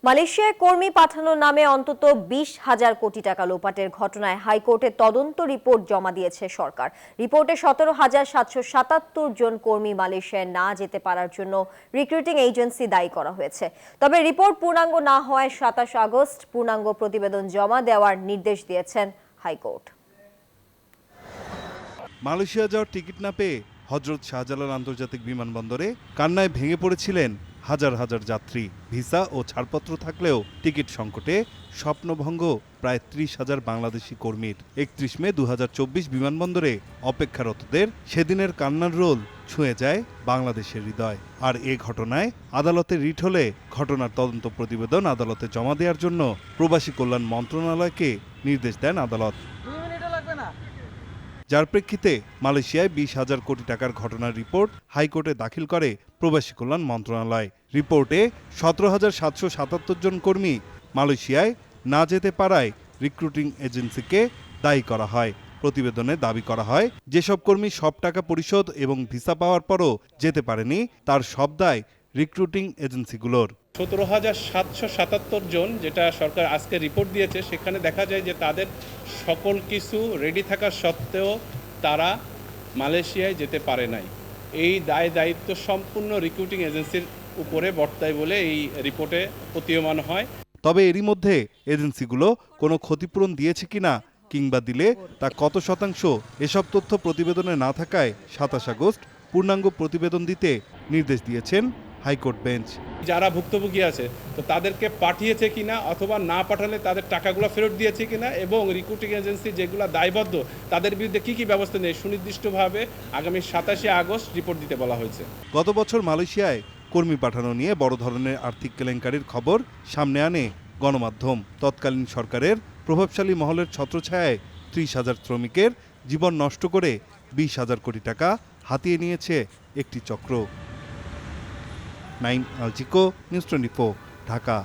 মালয়েশিয়ায় কর্মী পাঠানোর নামে অন্তত 20,000 কোটি টাকা লোপাটের ঘটনায় হাইকোর্টে তদন্ত রিপোর্ট জমা দিয়েছে সরকার। রিপোর্টে 17,777 জন কর্মী মালয়েশিয়ায় না যেতে পারার জন্য রিক্রুটিং এজেন্সি দায়ী করা হয়েছে। তবে রিপোর্ট পূর্ণাঙ্গ না হওয়ায় 27 আগস্ট পূর্ণাঙ্গ প্রতিবেদন জমা দেওয়ার নির্দেশ দিয়েছেন হাইকোর্ট। মালয়েশিয়া যাওয়ার টিকিট না পেয়ে হযরত শাহজালাল আন্তর্জাতিক বিমানবন্দরে কান্নায় ভেঙে পড়েছিলেন হাজার হাজার যাত্রী। ভিসা ও ছাড়পত্র থাকলেও টিকিট সংকটে স্বপ্নভঙ্গ প্রায় 30,000 বাংলাদেশি কর্মীর। 31 মে 2024 বিমানবন্দরে অপেক্ষারতদের সেদিনের কান্নার রোল ছুঁয়ে যায় বাংলাদেশের হৃদয়। আর এ ঘটনায় আদালতে রিট হলে ঘটনার তদন্ত প্রতিবেদন আদালতে জমা দেওয়ার জন্য প্রবাসী কল্যাণ মন্ত্রণালয়কে নির্দেশ দেন আদালত। যার প্রেক্ষিতে মালয়েশিয়ায় 20,000 কোটি টাকার ঘটনার রিপোর্ট হাইকোর্টে দাখিল করে প্রবাসী কল্যাণ মন্ত্রণালয়। রিপোর্টে 17,777 জন কর্মী মালয়েশিয়ায় না যেতে পারায় রিক্রুটিং এজেন্সিকে দায়ী করা হয়। প্রতিবেদনে দাবি করা হয়, যেসব কর্মী সব টাকা পরিশোধ এবং ভিসা পাওয়ার পরও যেতে পারেনি তার সব দায় রিক্রুটিং এজেন্সিগুলোর। 17,777 জন যেটা সরকার আজকে রিপোর্ট দিয়েছে, সেখানে দেখা যায় যে তাদের সকল কিছু রেডি থাকা সত্ত্বেও তারা মালয়েশিয়ায় যেতে পারে নাই। এই দায়িত্ব সম্পূর্ণ রিক্রুটিং এজেন্সির উপরে বর্তায় বলে এই রিপোর্টে প্রতীয়মান হয়। তবে এরই মধ্যে এজেন্সিগুলো কোনো ক্ষতিপূরণ দিয়েছে কিনা কিংবা দিলে তা কত শতাংশ এসব তথ্য প্রতিবেদনে না থাকায় 27 আগস্ট পূর্ণাঙ্গ প্রতিবেদন দিতে নির্দেশ দিয়েছেন হাইকোর্ট বেঞ্চ। যারা ভুক্তভোগী আছে তো তাদেরকে পাঠিয়েছে কিনা অথবা না পাঠালে তাদের টাকাগুলো ফেরত দিয়েছে কিনা এবং রিক্রুটিং এজেন্সি যেগুলো দায়বদ্ধ তাদের বিরুদ্ধে কি ব্যবস্থা নেয় সুনির্দিষ্টভাবে আগামী 27 আগস্ট রিপোর্ট দিতে বলা হয়েছে। গত বছর মালয়েশিয়ায় কর্মী পাঠানো নিয়ে বড় ধরনের আর্থিক কেলেঙ্কারির খবর সামনে আনে গণমাধ্যম। তৎকালীন সরকারের প্রভাবশালী মহলের ছত্রছায়ায় 30,000 শ্রমিকের জীবন নষ্ট করে 20,000 কোটি টাকা হাতিয়ে নিয়েছে একটি চক্র। নাইম আলচিকো, নিউজ 24, ঢাকা।